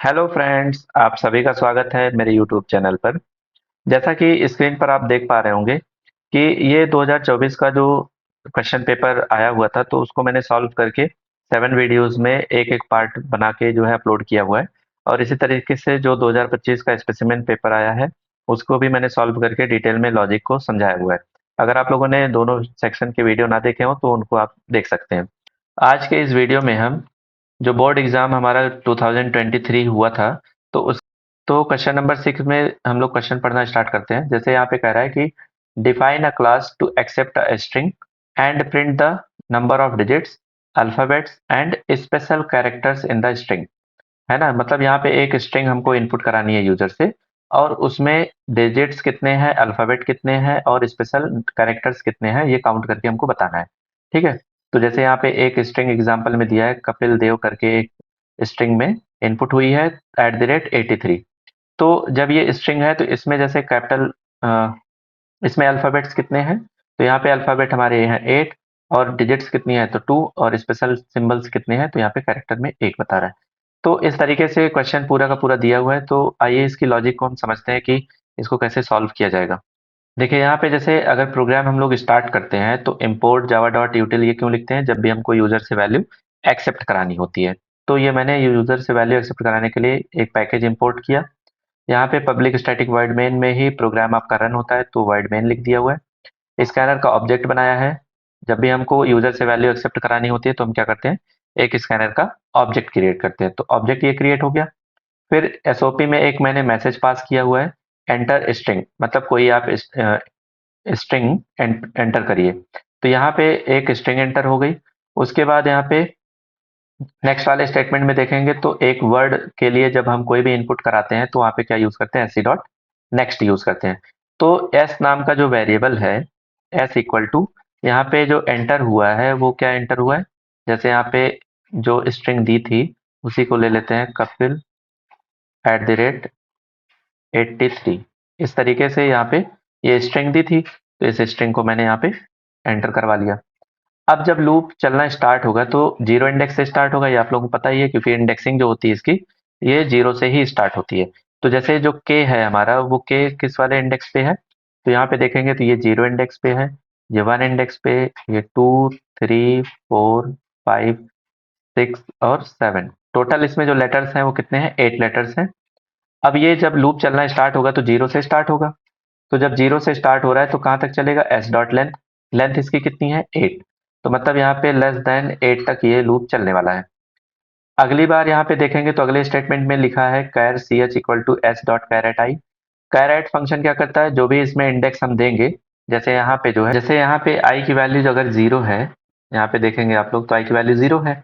Hello friends, आप सभी का स्वागत है मेरे यूट्यूब चैनल पर। जैसा कि स्क्रीन पर आप देख पा रहे होंगे कि ये 2024 का जो क्वेश्चन पेपर आया हुआ था, तो उसको मैंने सॉल्व करके 7 वीडियोस में एक एक पार्ट बना के जो है अपलोड किया हुआ है। और इसी तरीके से जो 2025 का स्पेसिमेन पेपर आया है, उसको भी मैंने सॉल्व करके डिटेल में लॉजिक को समझाया हुआ है। अगर आप लोगों ने दोनों सेक्शन के वीडियो ना देखे हो तो उनको आप देख सकते हैं। आज के इस वीडियो में हम जो बोर्ड एग्जाम हमारा 2023 हुआ था, तो उस तो क्वेश्चन नंबर 6 में हम लोग क्वेश्चन पढ़ना स्टार्ट करते हैं। जैसे यहाँ पे कह रहा है कि define a class to accept a string and print the number of digits, alphabets and special characters in the string. है ना, मतलब यहाँ पे एक स्ट्रिंग हमको इनपुट करानी है यूजर से, और उसमें डिजिट्स कितने हैं, अल्फाबेट कितने हैं और स्पेशल कैरेक्टर्स कितने हैं, ये काउंट करके हमको बताना है। ठीक है। तो जैसे यहाँ पे एक स्ट्रिंग एग्जांपल में दिया है, कपिल देव करके एक स्ट्रिंग में इनपुट हुई है @83। तो जब ये स्ट्रिंग है तो इसमें जैसे कैपिटल, इसमें अल्फाबेट्स कितने हैं, तो यहाँ पे अल्फाबेट हमारे हैं 8, और डिजिट्स कितनी है तो 2, और स्पेशल सिंबल्स कितने हैं तो यहाँ पे कैरेक्टर में 1 बता रहा है। तो इस तरीके से क्वेश्चन पूरा का पूरा दिया हुआ है। तो आइए इसकी लॉजिक को हम समझते हैं कि इसको कैसे सॉल्व किया जाएगा। देखिए यहाँ पे जैसे अगर प्रोग्राम हम लोग स्टार्ट करते हैं तो import java डॉट util ये क्यों लिखते हैं, जब भी हमको यूजर से वैल्यू एक्सेप्ट करानी होती है। तो ये मैंने यूजर से वैल्यू एक्सेप्ट कराने के लिए एक पैकेज इंपोर्ट किया। यहाँ पे पब्लिक स्टैटिक void मेन में ही प्रोग्राम आपका रन होता है, तो void मेन लिख दिया हुआ है। स्कैनर का ऑब्जेक्ट बनाया है। जब भी हमको यूजर से वैल्यू एक्सेप्ट करानी होती है तो हम क्या करते हैं, एक स्कैनर का ऑब्जेक्ट क्रिएट करते हैं। तो ऑब्जेक्ट ये क्रिएट हो गया। फिर एसओपी में एक मैंने मैसेज पास किया हुआ है, एंटर स्ट्रिंग, मतलब कोई आप स्ट्रिंग एंटर करिए। तो यहाँ पे एक स्ट्रिंग एंटर हो गई। उसके बाद यहाँ पे नेक्स्ट वाले स्टेटमेंट में देखेंगे तो एक वर्ड के लिए जब हम कोई भी इनपुट कराते हैं तो वहाँ पे क्या यूज करते हैं, S C dot next use करते हैं। तो एस नाम का जो वेरिएबल है, एस इक्वल टू, यहाँ पे जो एंटर हुआ है वो क्या एंटर हुआ है, जैसे यहाँ पे जो स्ट्रिंग दी थी उसी को ले लेते हैं, कपिल @83। इस तरीके से यहाँ पे ये स्ट्रिंग दी थी, तो इस स्ट्रिंग को मैंने यहाँ पे एंटर करवा लिया। अब जब लूप चलना स्टार्ट होगा तो जीरो इंडेक्स से स्टार्ट होगा, ये आप लोगों को पता ही है, क्योंकि इंडेक्सिंग जो होती है इसकी, ये जीरो से ही स्टार्ट होती है। तो जैसे जो के है हमारा, वो के किस वाले इंडेक्स पे है, तो यहाँ पे देखेंगे तो ये जीरो इंडेक्स पे है, ये 1 इंडेक्स पे, ये 2, 3, 4, 5, 6 और 7। टोटल इसमें जो लेटर्स हैं वो कितने हैं, 8 लेटर्स हैं। अब ये जब लूप चलना स्टार्ट होगा तो जीरो से स्टार्ट होगा। तो जब जीरो से स्टार्ट हो रहा है तो कहाँ तक चलेगा, एस डॉट लेंथ, लेंथ इसकी कितनी है 8। तो मतलब यहाँ पे लेस देन 8 तक ये लूप चलने वाला है। अगली बार यहाँ पे देखेंगे तो अगले स्टेटमेंट में लिखा है char C H equal to S dot char at I. Char at function क्या करता है, जो भी इसमें इंडेक्स हम देंगे, जैसे यहाँ पे जो है, जैसे यहाँ पे आई की वैल्यू जो अगर जीरो है, यहाँ पे देखेंगे आप लोग तो आई की वैल्यू जीरो है।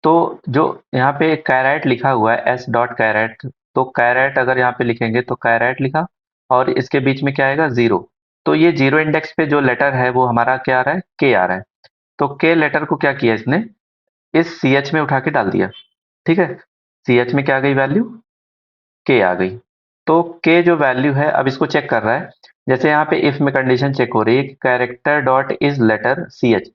तो जो यहाँ पे कैरेट लिखा हुआ है, एस डॉट कैरेट, तो कैरेट अगर यहाँ पे लिखेंगे तो कैरेट लिखा, और इसके बीच में क्या आएगा, जीरो। तो ये जीरो इंडेक्स पे जो लेटर है वो हमारा क्या आ रहा है, के आ रहा है। तो के लेटर को क्या किया इसने, इस सी एच में उठा के डाल दिया। ठीक है। सी एच में क्या आ गई वैल्यू, के आ गई। तो के जो वैल्यू है अब इसको चेक कर रहा है। जैसे यहाँ पे इफ में कंडीशन चेक हो रही है, character dot is letter C H.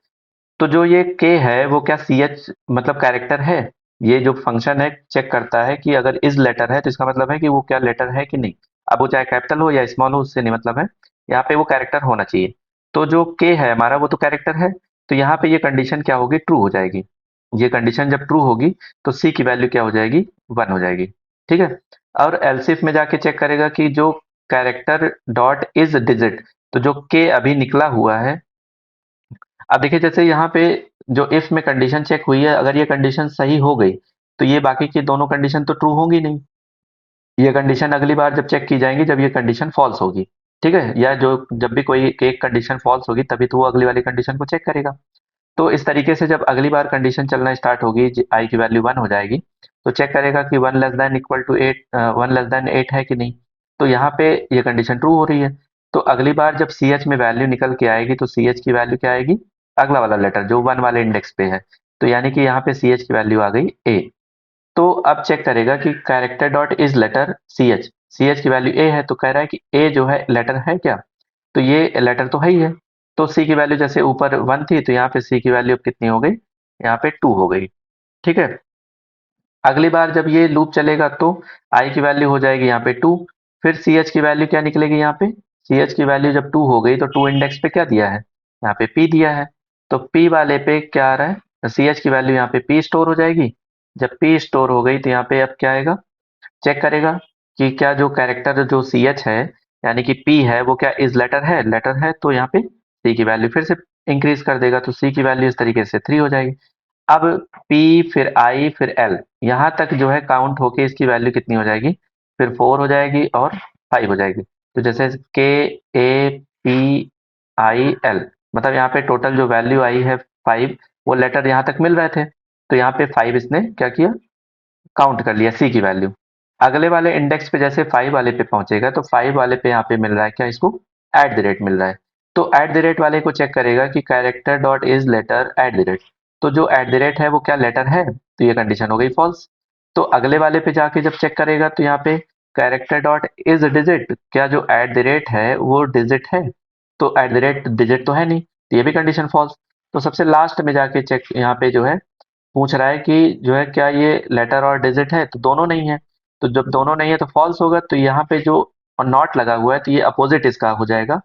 तो जो ये के है वो क्या सी एच मतलब कैरेक्टर है। ये जो फंक्शन है चेक करता है कि अगर इज लेटर है तो इसका मतलब है कि वो क्या लेटर है कि नहीं। अब वो चाहे कैपिटल हो या स्मॉल हो, उससे नहीं मतलब है, यहाँ पे वो कैरेक्टर होना चाहिए। तो जो के है हमारा वो तो कैरेक्टर है, तो यहाँ पे ये कंडीशन क्या होगी, ट्रू हो जाएगी। ये कंडीशन जब ट्रू होगी तो सी की वैल्यू क्या हो जाएगी, 1 हो जाएगी। ठीक है। और एलसिफ में जाके चेक करेगा कि जो कैरेक्टर डॉट इज डिजिट, तो जो के अभी निकला हुआ है। अब देखिए जैसे यहाँ पे जो इफ में कंडीशन चेक हुई है, अगर ये कंडीशन सही हो गई तो ये बाकी की दोनों कंडीशन तो ट्रू होंगी नहीं। ये कंडीशन अगली बार जब चेक की जाएंगी जब ये कंडीशन फॉल्स होगी। ठीक है, या जो जब भी कोई एक कंडीशन फॉल्स होगी तभी तो वो अगली वाली कंडीशन को चेक करेगा। तो इस तरीके से जब अगली बार कंडीशन चलना स्टार्ट होगी, आई की वैल्यू 1 हो जाएगी, तो चेक करेगा कि 1 less than equal to 8, 1 less than 8 है कि नहीं। तो यहाँ पे ये कंडीशन ट्रू हो रही है। तो अगली बार जब सी एच में वैल्यू निकल के आएगी तो सी एच की वैल्यू क्या आएगी, अगला वाला लेटर जो 1 वाले इंडेक्स पे है। तो यानी कि यहाँ पे सी एच की वैल्यू आ गई ए। तो अब चेक करेगा कि character dot is letter C H, C H की वैल्यू ए है, तो कह रहा है कि ए जो है लेटर है क्या, तो ये लेटर तो है ही है। तो सी की वैल्यू जैसे ऊपर 1 थी तो यहाँ पे सी की वैल्यू अब कितनी हो गई, यहाँ पे 2 हो गई। ठीक है। अगली बार जब ये लूप चलेगा तो आई की वैल्यू हो जाएगी यहाँ पे 2, फिर सी एच की वैल्यू क्या निकलेगी यहाँ पे, सी एच की वैल्यू जब 2 हो गई तो 2 इंडेक्स पे क्या दिया है, यहाँ पे पी दिया है, तो पी वाले पे क्या आ रहा है, सी एच की वैल्यू यहाँ पे पी स्टोर हो जाएगी। जब पी स्टोर हो गई तो यहाँ पे अब क्या आएगा, चेक करेगा कि क्या जो कैरेक्टर जो सी एच है यानी कि पी है वो क्या इज लेटर है, तो यहाँ पे सी की वैल्यू फिर से इंक्रीज कर देगा, तो सी की वैल्यू इस तरीके से 3 हो जाएगी। अब P फिर I फिर L यहाँ तक जो है काउंट होके इसकी वैल्यू कितनी हो जाएगी, फिर 4 हो जाएगी और 5 हो जाएगी। तो जैसे KAPIL मतलब यहाँ पे टोटल जो वैल्यू आई है 5, वो लेटर यहाँ तक मिल रहे थे, तो यहाँ पे 5 इसने क्या किया, काउंट कर लिया सी की वैल्यू। अगले वाले इंडेक्स पे जैसे 5 वाले पे पहुंचेगा तो 5 वाले पे यहाँ पे मिल रहा है क्या, इसको एट द रेट मिल रहा है। तो एट द रेट वाले को चेक करेगा कि character dot is letter at the rate, तो जो एट द रेट है वो क्या लेटर है, तो ये कंडीशन हो गई फॉल्स। तो अगले वाले पे जाके जब चेक करेगा तो यहाँ पे कैरेक्टर डॉट इज डिजिट, क्या जो एट द रेट है वो डिजिट है, तो एट द रेट डिजिट तो है नहीं, तो ये भी कंडीशन फॉल्स। तो सबसे लास्ट में जाके चेक यहाँ पे जो है पूछ रहा है कि जो है क्या ये लेटर और डिजिट है, तो दोनों नहीं है, तो जब दोनों नहीं है तो फॉल्स होगा, तो यहाँ पे जो नॉट लगा हुआ है तो ये अपोजिट इसका हो जाएगा,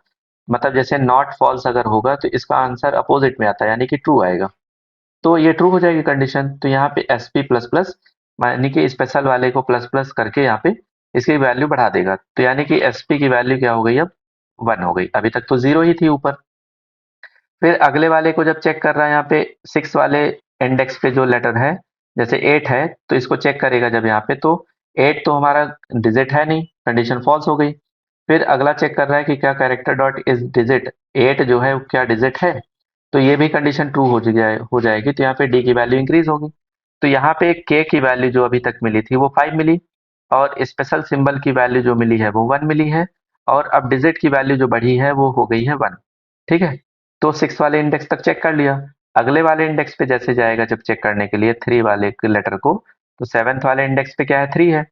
मतलब जैसे नॉट फॉल्स अगर होगा तो इसका आंसर अपोजिट में आता है यानी कि ट्रू आएगा, तो ये ट्रू हो जाएगी कंडीशन। तो यहाँ पे एस पी प्लस प्लस यानी कि स्पेशल वाले को प्लस प्लस करके यहाँ पे इसकी वैल्यू बढ़ा देगा, तो यानी कि एस पी की वैल्यू क्या हो गई अब 1 हो गई, अभी तक तो 0 ही थी ऊपर। फिर अगले वाले को जब चेक कर रहा है यहाँ पे 6 वाले इंडेक्स पे जो लेटर है, जैसे 8 है तो इसको चेक करेगा जब यहाँ पे, तो 8 तो हमारा डिजिट है नहीं, कंडीशन फॉल्स हो गई। फिर अगला चेक कर रहा है कि क्या कैरेक्टर डॉट इज डिजिट, 8 जो है वो क्या डिजिट है, तो ये भी कंडीशन ट्रू हो जाएगी, तो यहाँ पे डी की वैल्यू इंक्रीज होगी। तो यहाँ पे के की वैल्यू जो अभी तक मिली थी वो 5 मिली, और स्पेशल सिंबल की वैल्यू जो मिली है वो 1 मिली है, और अब डिजिट की वैल्यू जो बढ़ी है वो हो गई है 1। ठीक है, तो 6 वाले इंडेक्स तक चेक कर लिया। अगले वाले इंडेक्स पे जैसे जाएगा जब चेक करने के लिए 3 वाले लेटर को, तो 7th वाले इंडेक्स पे क्या है 3 है,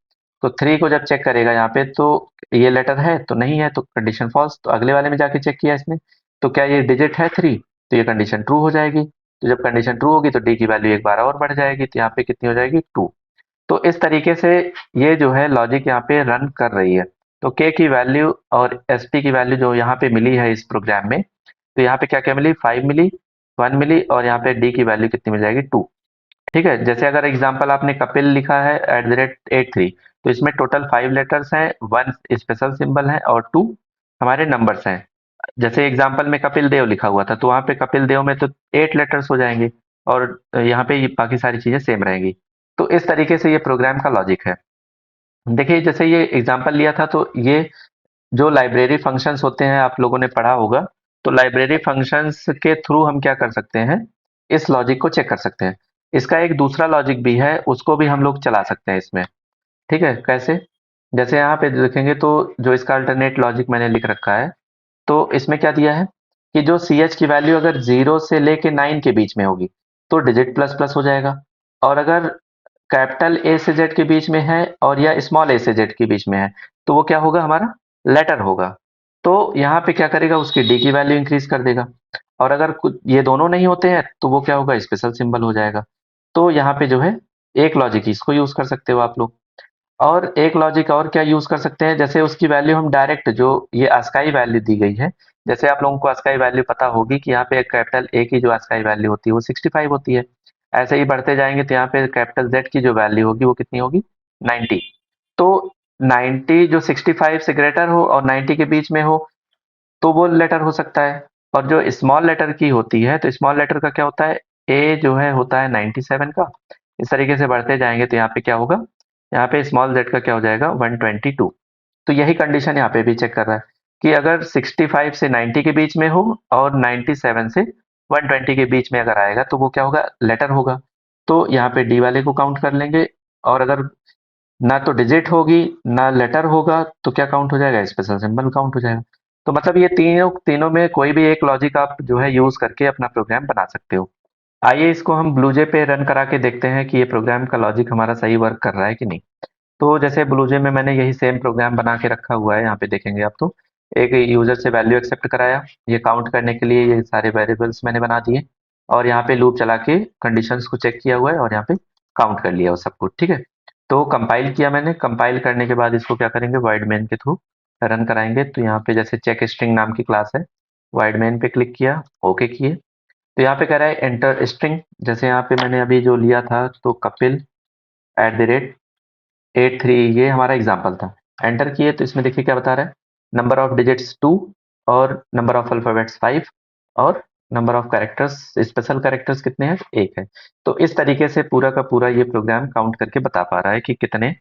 तो 3 को जब चेक करेगा यहाँ पे तो ये लेटर है तो नहीं है, तो कंडीशन फॉल्स। तो अगले वाले में जाके चेक किया इसने, तो क्या ये डिजिट है 3, तो ये कंडीशन ट्रू हो जाएगी। तो जब कंडीशन ट्रू होगी तो डी की वैल्यू एक बार और बढ़ जाएगी, तो यहाँ पे कितनी हो जाएगी 2। तो इस तरीके से ये जो है लॉजिक यहाँ पे रन कर रही है। तो के की वैल्यू और एस पी की वैल्यू जो यहाँ पे मिली है इस प्रोग्राम में, तो यहाँ पे क्या-क्या मिली, 5 मिली, 1 मिली, और यहाँ पे डी की वैल्यू कितनी मिल जाएगी 2। ठीक है, जैसे अगर एग्जांपल आपने कपिल लिखा है @83, तो इसमें टोटल 5 लेटर्स हैं, 1 स्पेशल सिंबल है और 2 हमारे नंबर्स हैं। जैसे एग्जांपल में कपिल देव लिखा हुआ था तो वहाँ पे कपिल देव में तो 8 लेटर्स हो जाएंगे, और यहाँ पे ये बाकी सारी चीजें सेम रहेंगी। तो इस तरीके से ये प्रोग्राम का लॉजिक है। देखिए जैसे ये एग्जांपल लिया था तो ये जो लाइब्रेरी फंक्शंस होते हैं आप लोगों ने पढ़ा होगा, तो लाइब्रेरी फंक्शंस के थ्रू हम क्या कर सकते हैं, इस लॉजिक को चेक कर सकते हैं। इसका एक दूसरा लॉजिक भी है, उसको भी हम लोग चला सकते हैं इसमें। ठीक है, कैसे, जैसे यहाँ पे देखेंगे तो जो इसका अल्टरनेट लॉजिक मैंने लिख रखा है, तो इसमें क्या दिया है कि जो सी एच की वैल्यू अगर 0 से लेके 9 के बीच में होगी तो डिजिट प्लस प्लस हो जाएगा, और अगर कैपिटल ए से जेड के बीच में है और या स्मॉल ए से जेड के बीच में है तो वो क्या होगा, हमारा लेटर होगा। तो यहाँ पे क्या करेगा, उसकी डी की वैल्यू इंक्रीज कर देगा, और अगर कुछ ये दोनों नहीं होते हैं तो वो क्या होगा, स्पेशल सिंबल हो जाएगा। तो यहाँ पे जो है एक लॉजिक इसको यूज कर सकते हो आप लोग, और एक लॉजिक और क्या यूज कर सकते हैं, जैसे उसकी वैल्यू हम डायरेक्ट जो ये अस्काई वैल्यू दी गई है, जैसे आप लोगों को अस्काई वैल्यू पता होगी कि यहाँ पे कैपिटल ए की जो अस्काई वैल्यू होती है वो 65 होती है, ऐसे ही बढ़ते जाएंगे तो यहाँ पे कैपिटल जेड की जो वैल्यू होगी वो कितनी होगी, 90। तो 90 जो 65 से ग्रेटर हो और 90 के बीच में हो तो वो लेटर हो सकता है, और जो स्मॉल लेटर की होती है तो स्मॉल लेटर का क्या होता है, ए जो है होता है 97 का, इस तरीके से बढ़ते जाएंगे तो यहाँ पे क्या होगा, यहाँ पे स्मॉल जेड का क्या हो जाएगा 122। तो यही कंडीशन यहाँ पे भी चेक कर रहा है कि अगर 65 से 90 के बीच में हो और 97 से 120 के बीच में अगर आएगा तो वो क्या होगा, लेटर होगा। तो यहाँ पे डी वाले को काउंट कर लेंगे, और अगर ना तो डिजिट होगी ना लेटर होगा तो क्या काउंट हो जाएगा, स्पेशल सिंबल काउंट हो जाएगा। तो मतलब ये तीनों तीनों में कोई भी एक लॉजिक आप जो है यूज करके अपना प्रोग्राम बना सकते हो। आइए इसको हम ब्लूजे पे रन करा के देखते हैं कि ये प्रोग्राम का लॉजिक हमारा सही वर्क कर रहा है कि नहीं। तो जैसे ब्लूजे में मैंने यही सेम प्रोग्राम बना के रखा हुआ है, यहाँ पे देखेंगे आप, तो एक यूजर से वैल्यू एक्सेप्ट कराया, ये काउंट करने के लिए ये सारे वेरिएबल्स मैंने बना दिए, और यहाँ पे लूप चला के कंडीशंस को चेक किया हुआ है, और यहाँ पे काउंट कर लिया वो सब कुछ, ठीक है। तो कंपाइल किया मैंने, कंपाइल करने के बाद इसको क्या करेंगे, void main के थ्रू रन कराएंगे। तो यहाँ पे जैसे चेक स्ट्रिंग नाम की क्लास है, void main पे क्लिक किया, ओके किए। तो यहाँ पे कह रहा है एंटर स्ट्रिंग, जैसे यहाँ पे मैंने अभी जो लिया था, तो कपिल @83, ये हमारा एग्जाम्पल था। एंटर किए तो इसमें देखिए क्या बता रहा है, नंबर ऑफ डिजिट्स 2 और नंबर ऑफ अल्फाबेट्स 5 और number of characters, special characters कितने हैं, 1 है। तो इस तरीके से पूरा का पूरा ये प्रोग्राम काउंट करके बता पा रहा है कि कितने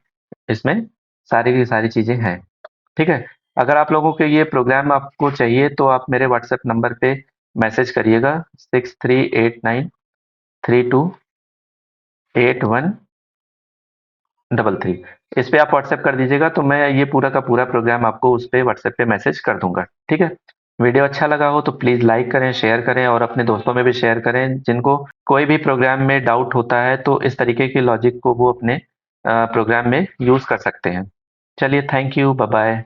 इसमें सारी की सारी चीजें हैं, ठीक है। अगर आप लोगों के ये प्रोग्राम आपको चाहिए तो आप मेरे व्हाट्सएप नंबर पे मैसेज करिएगा, 6389328133। इस पे आप व्हाट्सएप कर दीजिएगा, तो मैं ये पूरा का पूरा प्रोग्राम आपको उस पे व्हाट्सएप पे मैसेज कर दूंगा, ठीक है। वीडियो अच्छा लगा हो तो प्लीज लाइक करें, शेयर करें और अपने दोस्तों में भी शेयर करें, जिनको कोई भी प्रोग्राम में डाउट होता है तो इस तरीके की लॉजिक को वो अपने प्रोग्राम में यूज कर सकते हैं। चलिए, थैंक यू, बाय बाय।